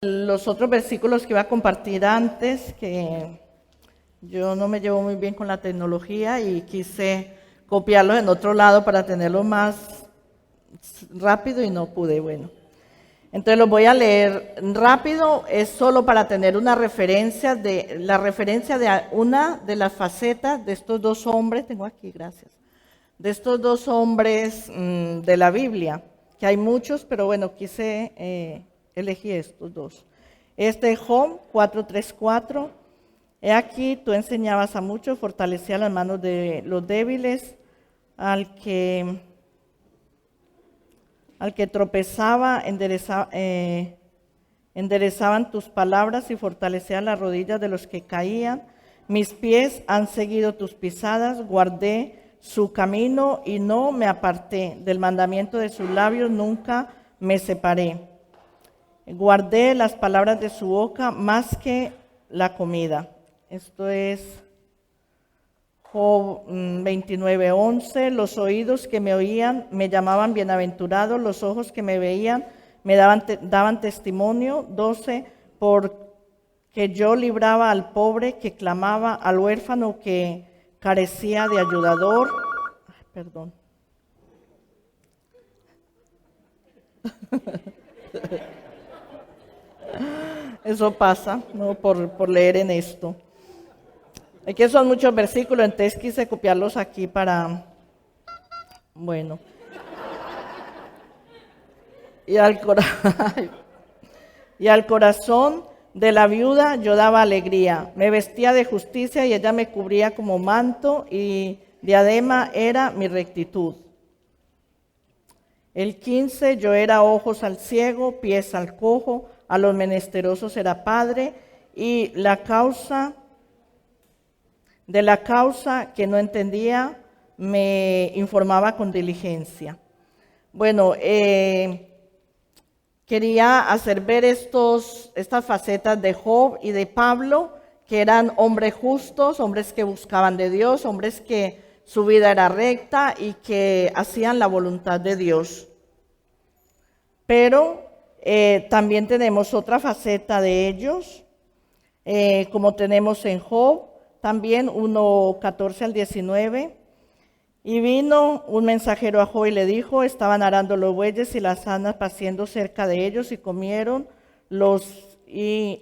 Los otros versículos que iba a compartir antes, que yo no me llevo muy bien con la tecnología y quise copiarlos en otro lado para tenerlo más rápido y no pude, bueno. Entonces los voy a leer rápido, es solo para tener una referencia de una de las facetas de estos dos hombres, tengo aquí, gracias, de estos dos hombres de la Biblia, que hay muchos, pero bueno, quise elegí estos dos. Job 4:3-4. He aquí, tú enseñabas a muchos, fortalecías las manos de los débiles, al que tropezaba, enderezaban tus palabras y fortalecían las rodillas de los que caían. Mis pies han seguido tus pisadas, guardé su camino y no me aparté. Del mandamiento de sus labios nunca me separé. Guardé las palabras de su boca más que la comida. Esto es Job 29:11. Los oídos que me oían me llamaban bienaventurado, los ojos que me veían me daban testimonio. 12. Porque yo libraba al pobre que clamaba, al huérfano que carecía de ayudador. Perdón. Eso pasa, ¿no? Por leer en esto. Aquí son muchos versículos, entonces quise copiarlos aquí para, bueno. Y al corazón de la viuda yo daba alegría. Me vestía de justicia y ella me cubría como manto y diadema era mi rectitud. El 15, yo era ojos al ciego, pies al cojo, a los menesterosos era padre, y de la causa que no entendía me informaba con diligencia. Bueno, quería hacer ver estas facetas de Job y de Pablo, que eran hombres justos, hombres que buscaban de Dios, hombres que su vida era recta y que hacían la voluntad de Dios. Pero también tenemos otra faceta de ellos, como tenemos en Job, también 1:14-19. Y vino un mensajero a Job y le dijo, estaban arando los bueyes y las asnas paciendo cerca de ellos, y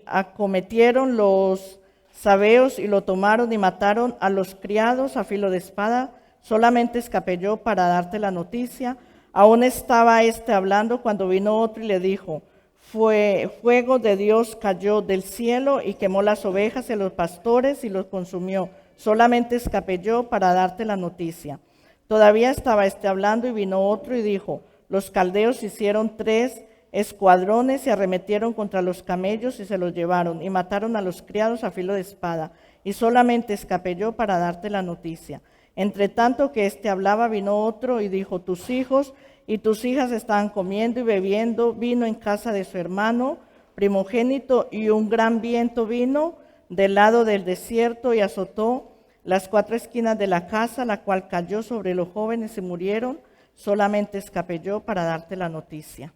acometieron los sabeos y lo tomaron y mataron a los criados a filo de espada. Solamente escapé yo para darte la noticia. Aún estaba hablando cuando vino otro y le dijo, fuego de Dios cayó del cielo y quemó las ovejas y los pastores y los consumió. Solamente escapé yo para darte la noticia. Todavía estaba hablando y vino otro y dijo, los caldeos hicieron 3 escuadrones y arremetieron contra los camellos y se los llevaron y mataron a los criados a filo de espada. Y solamente escapé yo para darte la noticia. Entre tanto que hablaba, vino otro y dijo, tus hijos y tus hijas estaban comiendo y bebiendo vino en casa de su hermano primogénito, y un gran viento vino del lado del desierto y azotó las 4 esquinas de la casa, la cual cayó sobre los jóvenes y murieron. Solamente escapé yo para darte la noticia.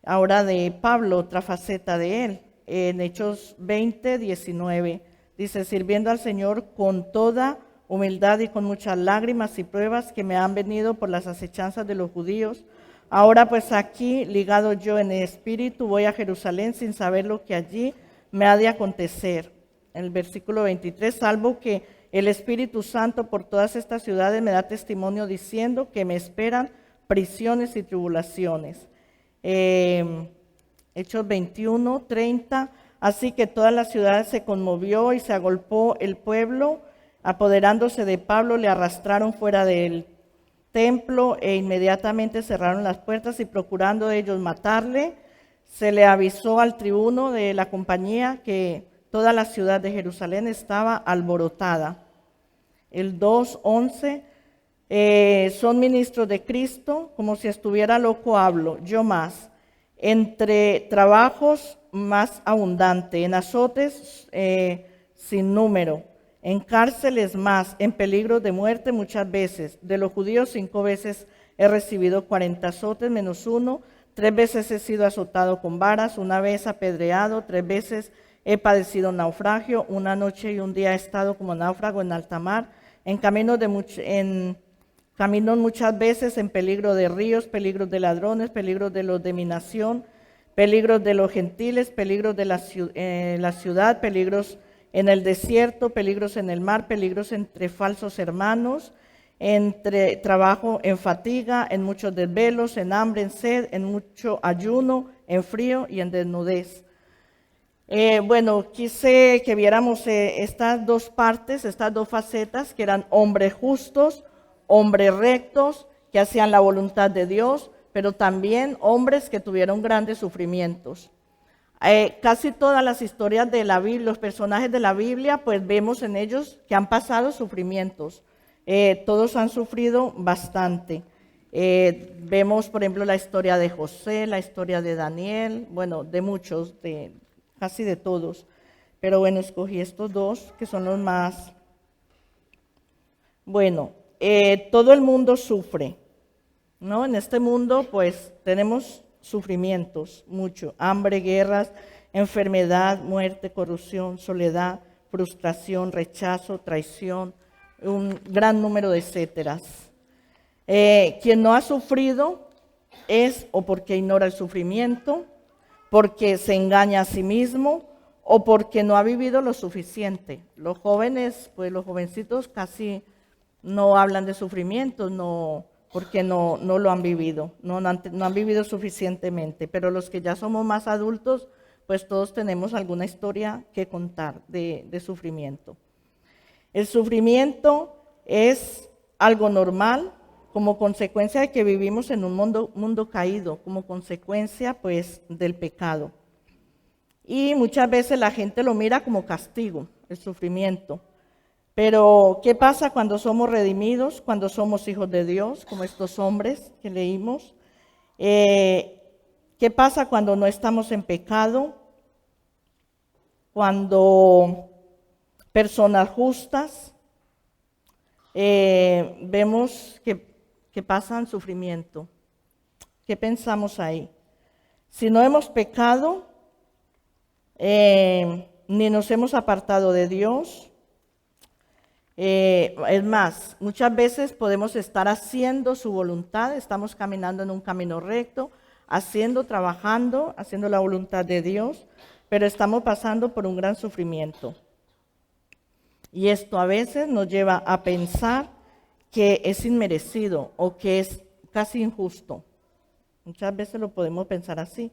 Ahora de Pablo, otra faceta de él, en Hechos 20:19, dice, sirviendo al Señor con toda humildad y con muchas lágrimas y pruebas que me han venido por las acechanzas de los judíos. Ahora pues aquí, ligado yo en el espíritu, voy a Jerusalén sin saber lo que allí me ha de acontecer. En el versículo 23, salvo que el Espíritu Santo por todas estas ciudades me da testimonio diciendo que me esperan prisiones y tribulaciones. Hechos 21:30, así que toda la ciudad se conmovió y se agolpó el pueblo. Apoderándose de Pablo, le arrastraron fuera del templo e inmediatamente cerraron las puertas y procurando ellos matarle, se le avisó al tribuno de la compañía que toda la ciudad de Jerusalén estaba alborotada. El 2:11, son ministros de Cristo, como si estuviera loco hablo, yo más, entre trabajos más abundante, en azotes sin número, en cárceles más, en peligro de muerte muchas veces. De los judíos 5 veces he recibido 40 azotes menos uno. 3 veces he sido azotado con varas, 1 vez apedreado, 3 veces he padecido naufragio, 1 noche y 1 día he estado como náufrago en alta mar, en caminos muchas veces, en peligro de ríos, peligros de ladrones, peligros de los de mi nación, peligros de los gentiles, peligros de la ciudad, peligros en el desierto, peligros en el mar, peligros entre falsos hermanos, entre trabajo en fatiga, en muchos desvelos, en hambre, en sed, en mucho ayuno, en frío y en desnudez. Quise que viéramos estas 2 partes, estas 2 facetas, que eran hombres justos, hombres rectos, que hacían la voluntad de Dios, pero también hombres que tuvieron grandes sufrimientos. Casi todas las historias de la Biblia, los personajes de la Biblia, pues vemos en ellos que han pasado sufrimientos. Todos han sufrido bastante. Vemos, por ejemplo, la historia de José, la historia de Daniel, de muchos, casi de todos. Pero escogí estos 2 que son los más. Todo el mundo sufre, ¿no? En este mundo, pues, tenemos sufrimientos, mucho. Hambre, guerras, enfermedad, muerte, corrupción, soledad, frustración, rechazo, traición, un gran número de etcéteras. Quien no ha sufrido es o porque ignora el sufrimiento, porque se engaña a sí mismo o porque no ha vivido lo suficiente. Los jóvenes, pues los jovencitos casi no hablan de sufrimiento, porque no lo han vivido, no han vivido suficientemente. Pero los que ya somos más adultos, pues todos tenemos alguna historia que contar de sufrimiento. El sufrimiento es algo normal como consecuencia de que vivimos en un mundo caído, como consecuencia pues del pecado. Y muchas veces la gente lo mira como castigo, el sufrimiento. Pero, ¿qué pasa cuando somos redimidos, cuando somos hijos de Dios, como estos hombres que leímos? ¿Qué pasa cuando no estamos en pecado? Cuando personas justas vemos que pasan sufrimiento. ¿Qué pensamos ahí? Si no hemos pecado, ni nos hemos apartado de Dios, es más, muchas veces podemos estar haciendo su voluntad, estamos caminando en un camino recto, trabajando, haciendo la voluntad de Dios, pero estamos pasando por un gran sufrimiento. Y esto a veces nos lleva a pensar que es inmerecido o que es casi injusto. Muchas veces lo podemos pensar así,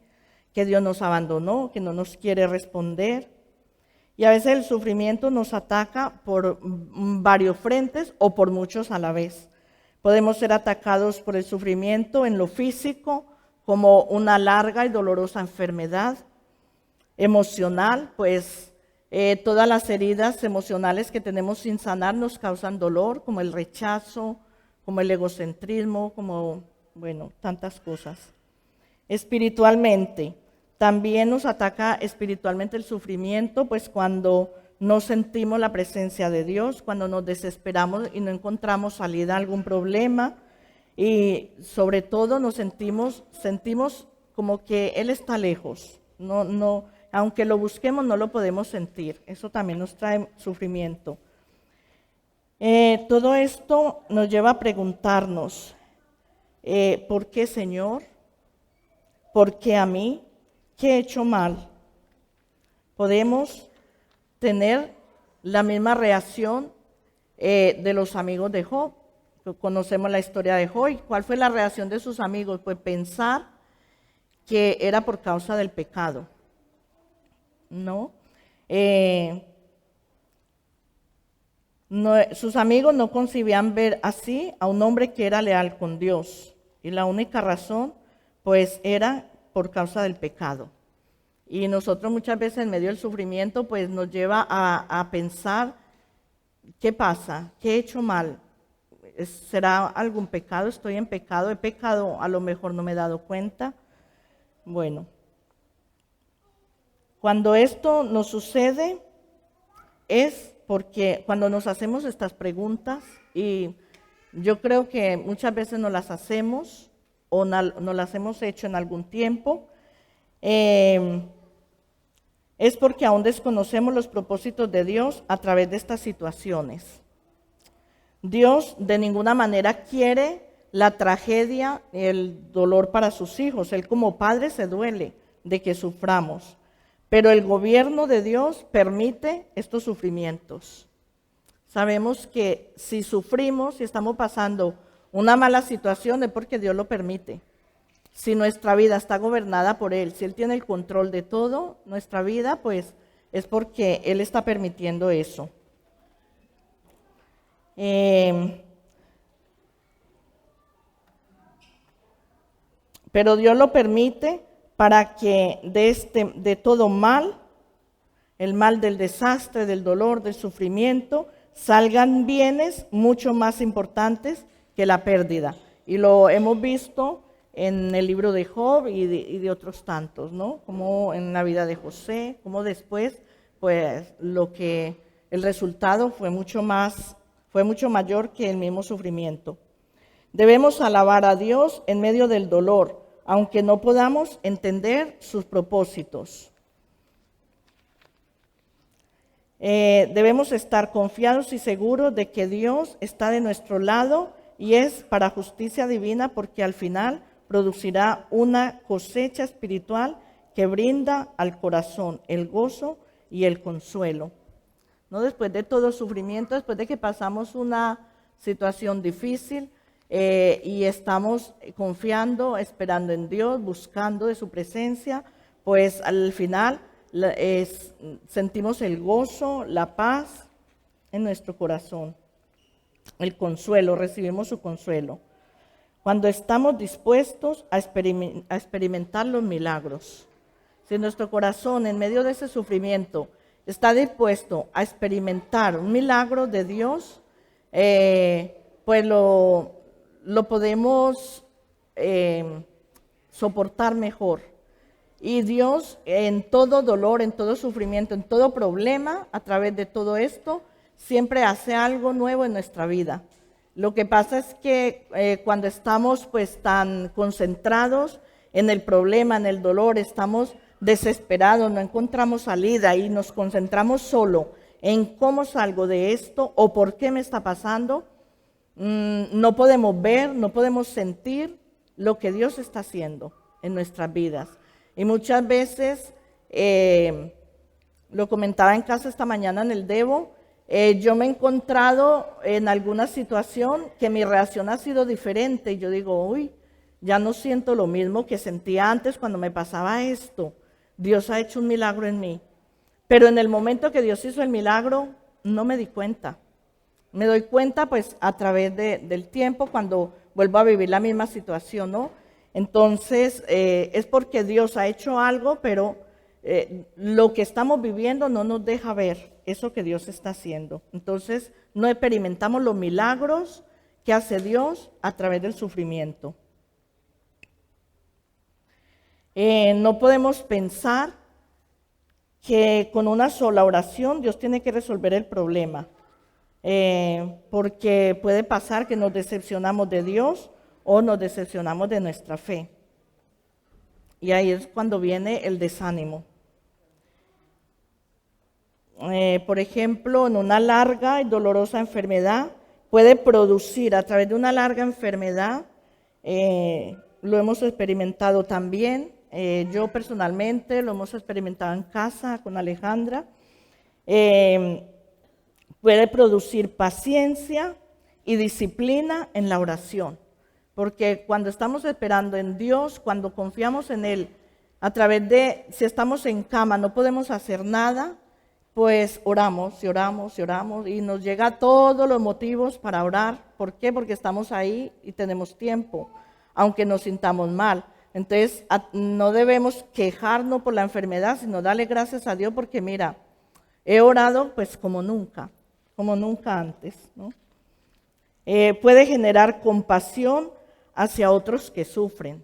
que Dios nos abandonó, que no nos quiere responder. Y a veces el sufrimiento nos ataca por varios frentes o por muchos a la vez. Podemos ser atacados por el sufrimiento en lo físico, como una larga y dolorosa enfermedad. Emocional, pues todas las heridas emocionales que tenemos sin sanar nos causan dolor, como el rechazo, como el egocentrismo, como, tantas cosas. Espiritualmente, también nos ataca espiritualmente el sufrimiento, pues cuando no sentimos la presencia de Dios, cuando nos desesperamos y no encontramos salida a algún problema, y sobre todo nos sentimos como que Él está lejos. Aunque lo busquemos, no lo podemos sentir. Eso también nos trae sufrimiento. Todo esto nos lleva a preguntarnos, ¿por qué, Señor? ¿Por qué a mí? ¿Qué he hecho mal? Podemos tener la misma reacción de los amigos de Job. Conocemos la historia de Job. ¿Cuál fue la reacción de sus amigos? Pues pensar que era por causa del pecado. Sus amigos no concibían ver así a un hombre que era leal con Dios. Y la única razón, pues, era por causa del pecado. Y nosotros muchas veces en medio del sufrimiento, pues nos lleva a pensar, ¿qué pasa? ¿Qué he hecho mal? ¿Será algún pecado? ¿Estoy en pecado? ¿He pecado? A lo mejor no me he dado cuenta. Cuando esto nos sucede es porque cuando nos hacemos estas preguntas, y yo creo que muchas veces nos las hacemos, o no las hemos hecho en algún tiempo, es porque aún desconocemos los propósitos de Dios a través de estas situaciones. Dios de ninguna manera quiere la tragedia, el dolor para sus hijos. Él como padre se duele de que suframos, pero el gobierno de Dios permite estos sufrimientos. Sabemos que si sufrimos, si estamos pasando una mala situación, es porque Dios lo permite. Si nuestra vida está gobernada por Él, si Él tiene el control de todo, nuestra vida, pues es porque Él está permitiendo eso. Pero Dios lo permite para que de todo mal, el mal del desastre, del dolor, del sufrimiento, salgan bienes mucho más importantes que la pérdida. Y lo hemos visto en el libro de Job y de otros tantos, ¿no? Como en la vida de José, como después, pues el resultado fue mucho mayor que el mismo sufrimiento. Debemos alabar a Dios en medio del dolor, aunque no podamos entender sus propósitos. Debemos estar confiados y seguros de que Dios está de nuestro lado y es para justicia divina, porque al final producirá una cosecha espiritual que brinda al corazón el gozo y el consuelo. ¿No? Después de todo sufrimiento, después de que pasamos una situación difícil y estamos confiando, esperando en Dios, buscando de su presencia, pues al final sentimos el gozo, la paz en nuestro corazón, el consuelo, recibimos su consuelo. Cuando estamos dispuestos a experimentar los milagros. Si nuestro corazón en medio de ese sufrimiento está dispuesto a experimentar un milagro de Dios, pues lo podemos soportar mejor. Y Dios en todo dolor, en todo sufrimiento, en todo problema, a través de todo esto, siempre hace algo nuevo en nuestra vida. Lo que pasa es que cuando estamos pues tan concentrados en el problema, en el dolor, estamos desesperados, no encontramos salida y nos concentramos solo en cómo salgo de esto o por qué me está pasando, no podemos ver, no podemos sentir lo que Dios está haciendo en nuestras vidas. Y muchas veces, lo comentaba en casa esta mañana en el Devo, yo me he encontrado en alguna situación que mi reacción ha sido diferente y yo digo, uy, ya no siento lo mismo que sentía antes cuando me pasaba esto. Dios ha hecho un milagro en mí. Pero en el momento que Dios hizo el milagro, no me di cuenta. Me doy cuenta pues a través del tiempo cuando vuelvo a vivir la misma situación, ¿no? Entonces es porque Dios ha hecho algo, pero lo que estamos viviendo no nos deja ver eso que Dios está haciendo. Entonces no experimentamos los milagros que hace Dios a través del sufrimiento. No podemos pensar que con una sola oración Dios tiene que resolver el problema, porque puede pasar que nos decepcionamos de Dios o nos decepcionamos de nuestra fe. Y ahí es cuando viene el desánimo. Por ejemplo, en una larga y dolorosa enfermedad, puede producir a través de una larga enfermedad, lo hemos experimentado también, yo personalmente lo hemos experimentado en casa con Alejandra, puede producir paciencia y disciplina en la oración, porque cuando estamos esperando en Dios, cuando confiamos en Él, a través de, si estamos en cama, no podemos hacer nada, pues oramos y oramos y oramos y nos llega todos los motivos para orar. ¿Por qué? Porque estamos ahí y tenemos tiempo, aunque nos sintamos mal. Entonces, no debemos quejarnos por la enfermedad, sino darle gracias a Dios porque mira, he orado pues como nunca antes, ¿no? Puede generar compasión hacia otros que sufren.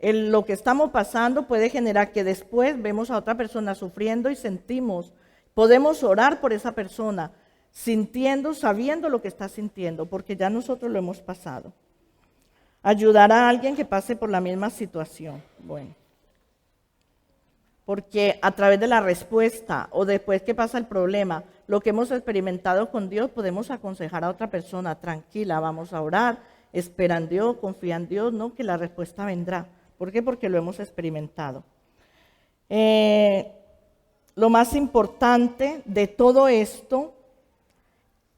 Lo que estamos pasando puede generar que después vemos a otra persona sufriendo y sentimos. Podemos orar por esa persona, sintiendo, sabiendo lo que está sintiendo, porque ya nosotros lo hemos pasado. Ayudar a alguien que pase por la misma situación. Bueno, porque a través de la respuesta o después que pasa el problema, lo que hemos experimentado con Dios, podemos aconsejar a otra persona, tranquila, vamos a orar, espera en Dios, confía en Dios, ¿no? Que la respuesta vendrá. ¿Por qué? Porque lo hemos experimentado. Lo más importante de todo esto,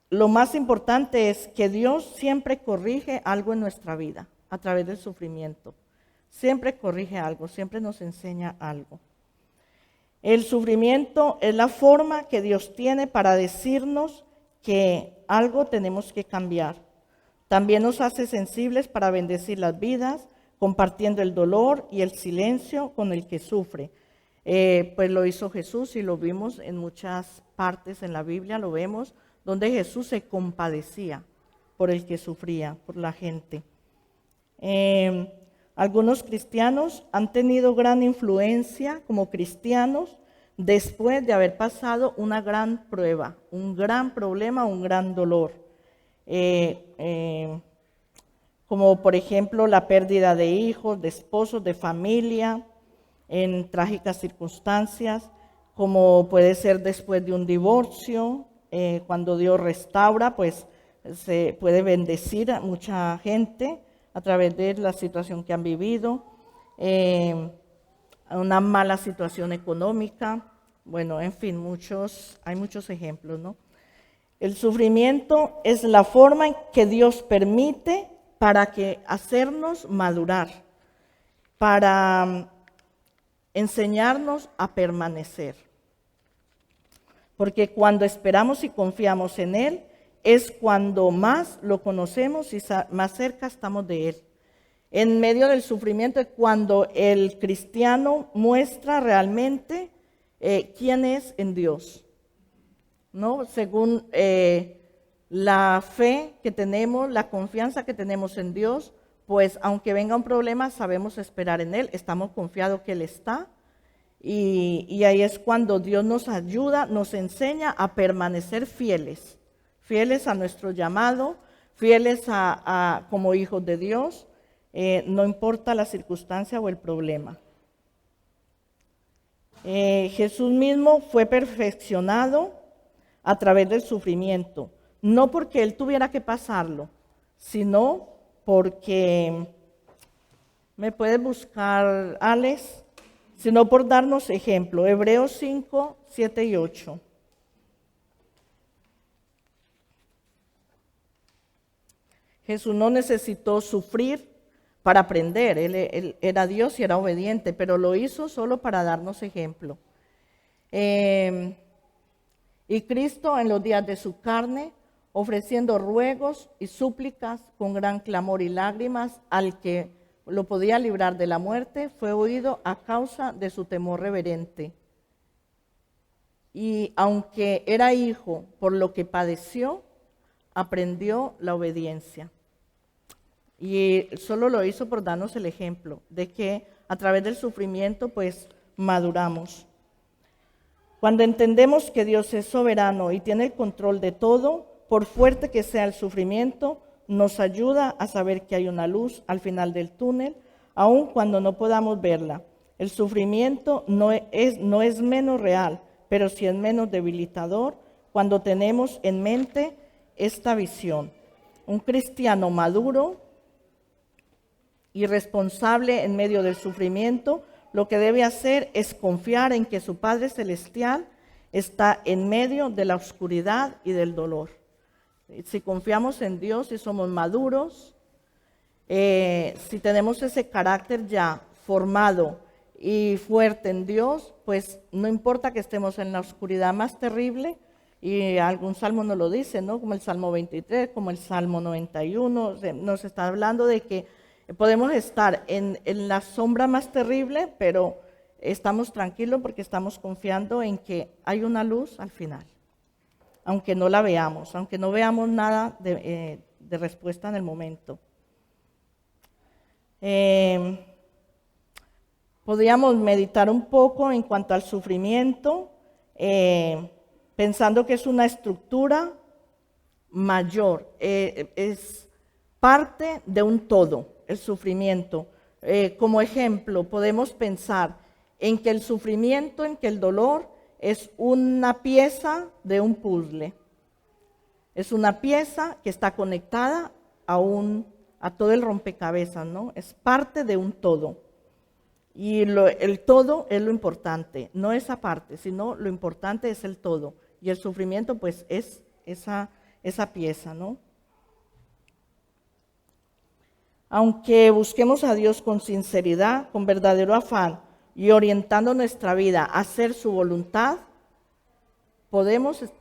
lo más importante es que Dios siempre corrige algo en nuestra vida a través del sufrimiento. Siempre corrige algo, siempre nos enseña algo. El sufrimiento es la forma que Dios tiene para decirnos que algo tenemos que cambiar. También nos hace sensibles para bendecir las vidas, compartiendo el dolor y el silencio con el que sufre. Pues lo hizo Jesús y lo vimos en muchas partes en la Biblia, lo vemos, donde Jesús se compadecía por el que sufría, por la gente. Algunos cristianos han tenido gran influencia como cristianos después de haber pasado una gran prueba, un gran problema, un gran dolor. Como por ejemplo la pérdida de hijos, de esposos, de familia, en trágicas circunstancias, como puede ser después de un divorcio, cuando Dios restaura, pues se puede bendecir a mucha gente a través de la situación que han vivido, una mala situación económica, bueno, en fin, hay muchos ejemplos, ¿no? El sufrimiento es la forma en que Dios permite para hacernos madurar, para enseñarnos a permanecer. Porque cuando esperamos y confiamos en Él, es cuando más lo conocemos y más cerca estamos de Él. En medio del sufrimiento es cuando el cristiano muestra realmente quién es en Dios, ¿no? Según la fe que tenemos, la confianza que tenemos en Dios, pues aunque venga un problema, sabemos esperar en Él, estamos confiados que Él está. Y ahí es cuando Dios nos ayuda, nos enseña a permanecer fieles a nuestro llamado, fieles como hijos de Dios, no importa la circunstancia o el problema. Jesús mismo fue perfeccionado a través del sufrimiento, no porque Él tuviera que pasarlo, sino porque, ¿me puedes buscar, Alex? Sino por darnos ejemplo. Hebreos 5, 7 y 8. Jesús no necesitó sufrir para aprender. Él era Dios y era obediente, pero lo hizo solo para darnos ejemplo. Y Cristo en los días de su carne, ofreciendo ruegos y súplicas con gran clamor y lágrimas al que lo podía librar de la muerte, fue oído a causa de su temor reverente. Y aunque era hijo, por lo que padeció, aprendió la obediencia. Y solo lo hizo por darnos el ejemplo de que a través del sufrimiento pues maduramos. Cuando entendemos que Dios es soberano y tiene el control de todo, por fuerte que sea el sufrimiento, nos ayuda a saber que hay una luz al final del túnel, aun cuando no podamos verla. El sufrimiento no es menos real, pero sí es menos debilitador cuando tenemos en mente esta visión. Un cristiano maduro y responsable en medio del sufrimiento, lo que debe hacer es confiar en que su Padre Celestial está en medio de la oscuridad y del dolor. Si confiamos en Dios, si somos maduros, si tenemos ese carácter ya formado y fuerte en Dios, pues no importa que estemos en la oscuridad más terrible, y algún salmo nos lo dice, ¿no? Como el Salmo 23, como el Salmo 91, nos está hablando de que podemos estar en la sombra más terrible, pero estamos tranquilos porque estamos confiando en que hay una luz al final. Aunque no la veamos, aunque no veamos nada de respuesta en el momento. Podríamos meditar un poco en cuanto al sufrimiento, pensando que es una estructura mayor, es parte de un todo. el sufrimiento. Como ejemplo, podemos pensar en que el sufrimiento, en que el dolor es una pieza de un puzzle. Es una pieza que está conectada a todo el rompecabezas, ¿no? Es parte de un todo. Y el todo es lo importante, no esa parte, sino lo importante es el todo. Y el sufrimiento, pues, es esa pieza, ¿no? Aunque busquemos a Dios con sinceridad, con verdadero afán y orientando nuestra vida a hacer su voluntad,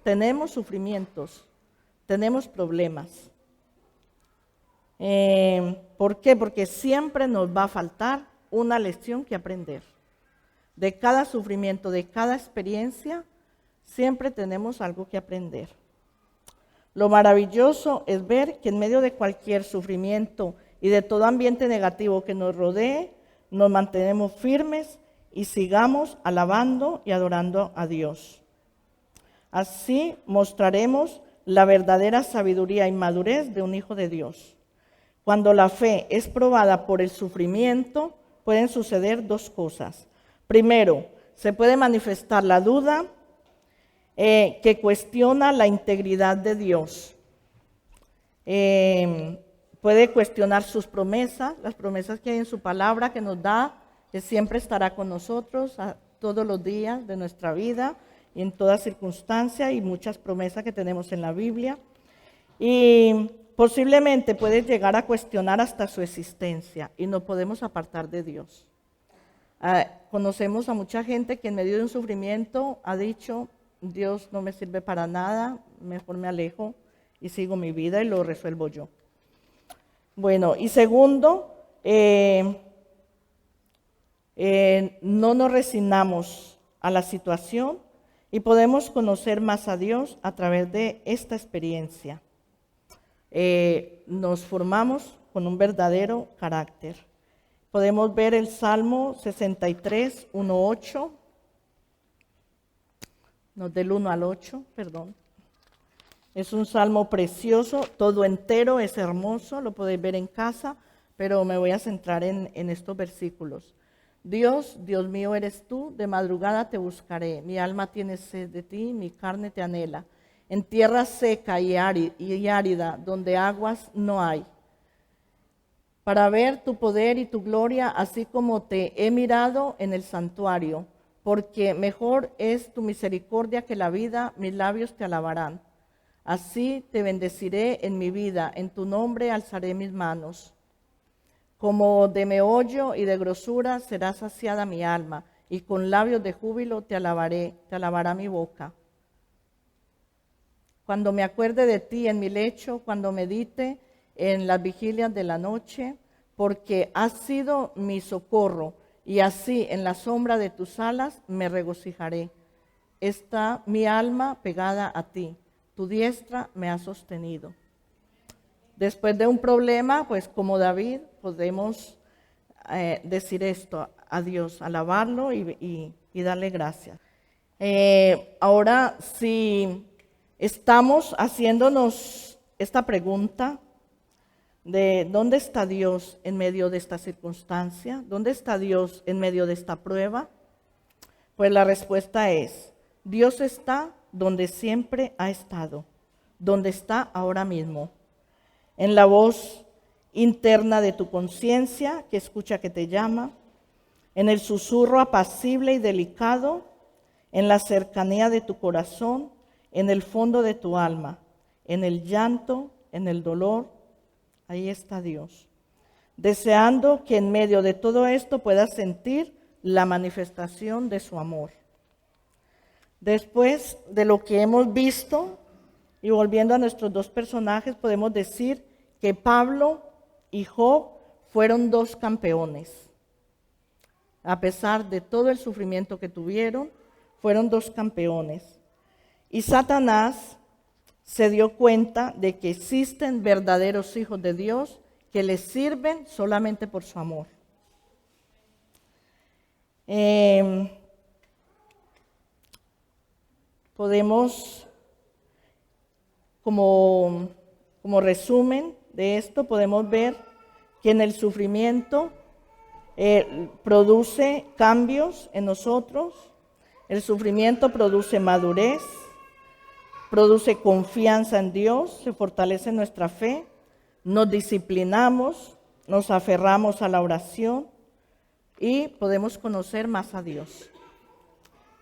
tenemos sufrimientos, tenemos problemas. ¿Por qué? Porque siempre nos va a faltar una lección que aprender. De cada sufrimiento, de cada experiencia, siempre tenemos algo que aprender. Lo maravilloso es ver que en medio de cualquier sufrimiento y de todo ambiente negativo que nos rodee, nos mantenemos firmes y sigamos alabando y adorando a Dios. Así mostraremos la verdadera sabiduría y madurez de un hijo de Dios. Cuando la fe es probada por el sufrimiento, pueden suceder dos cosas. Primero, se puede manifestar la duda que cuestiona la integridad de Dios. Puede cuestionar sus promesas, las promesas que hay en su palabra que nos da, que siempre estará con nosotros todos los días de nuestra vida, y en toda circunstancia, y muchas promesas que tenemos en la Biblia. Y posiblemente puede llegar a cuestionar hasta su existencia y no podemos apartar de Dios. Conocemos a mucha gente que en medio de un sufrimiento ha dicho, Dios no me sirve para nada, mejor me alejo y sigo mi vida y lo resuelvo yo. Bueno, y segundo, no nos resignamos a la situación y podemos conocer más a Dios a través de esta experiencia. Nos formamos con un verdadero carácter. Podemos ver el Salmo 63, 1-8, no, del 1 al 8, perdón. Es un salmo precioso, todo entero, es hermoso, lo podéis ver en casa, pero me voy a centrar en estos versículos. Dios, Dios mío eres tú, de madrugada te buscaré, mi alma tiene sed de ti, mi carne te anhela, en tierra seca y árida, donde aguas no hay, para ver tu poder y tu gloria, así como te he mirado en el santuario, porque mejor es tu misericordia que la vida, mis labios te alabarán. Así te bendeciré en mi vida, en tu nombre alzaré mis manos. Como de meollo y de grosura será saciada mi alma, y con labios de júbilo te alabará mi boca. Cuando me acuerde de ti en mi lecho, cuando medite en las vigilias de la noche, porque has sido mi socorro, y así en la sombra de tus alas me regocijaré. Está mi alma pegada a ti, tu diestra me ha sostenido. Después de un problema, pues como David, podemos decir esto a Dios, alabarlo y darle gracias. Ahora, si estamos haciéndonos esta pregunta de ¿dónde está Dios en medio de esta circunstancia? ¿Dónde está Dios en medio de esta prueba? Pues la respuesta es, Dios está donde siempre ha estado, donde está ahora mismo, en la voz interna de tu conciencia que escucha que te llama, en el susurro apacible y delicado, en la cercanía de tu corazón, en el fondo de tu alma, en el llanto, en el dolor. Ahí está Dios, deseando que en medio de todo esto puedas sentir la manifestación de su amor. Después de lo que hemos visto, y volviendo a nuestros dos personajes, podemos decir que Pablo y Job fueron dos campeones. A pesar de todo el sufrimiento que tuvieron, fueron dos campeones. Y Satanás se dio cuenta de que existen verdaderos hijos de Dios que les sirven solamente por su amor. Podemos, como resumen de esto, podemos ver que en el sufrimiento produce cambios en nosotros. El sufrimiento produce madurez, produce confianza en Dios, se fortalece nuestra fe, nos disciplinamos, nos aferramos a la oración y podemos conocer más a Dios.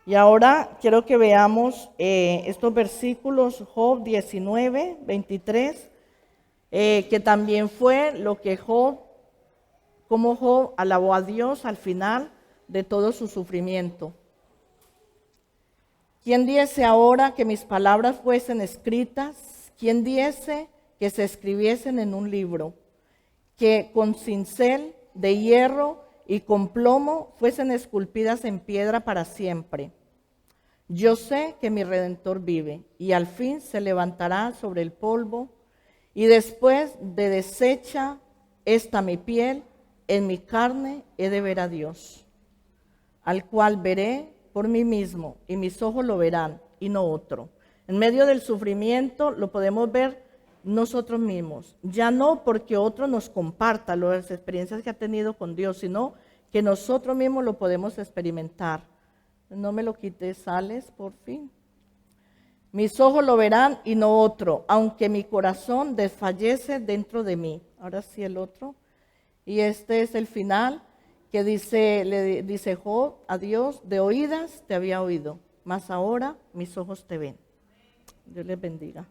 Y ahora quiero que veamos estos versículos, Job 19, 23, que también fue lo que como Job alabó a Dios al final de todo su sufrimiento. ¿Quién diese ahora que mis palabras fuesen escritas? ¿Quién diese que se escribiesen en un libro? Que con cincel de hierro y con plomo fuesen esculpidas en piedra para siempre. Yo sé que mi Redentor vive y al fin se levantará sobre el polvo, y después de deshecha esta mi piel, en mi carne he de ver a Dios, al cual veré por mí mismo, y mis ojos lo verán, y no otro. En medio del sufrimiento lo podemos ver nosotros mismos, ya no porque otro nos comparta las experiencias que ha tenido con Dios, sino que nosotros mismos lo podemos experimentar. No me lo quites, sales por fin. Mis ojos lo verán y no otro, aunque mi corazón desfallece dentro de mí. Ahora sí el otro. Y este es el final que le dice Job a Dios: de oídas te había oído, mas ahora mis ojos te ven. Dios les bendiga.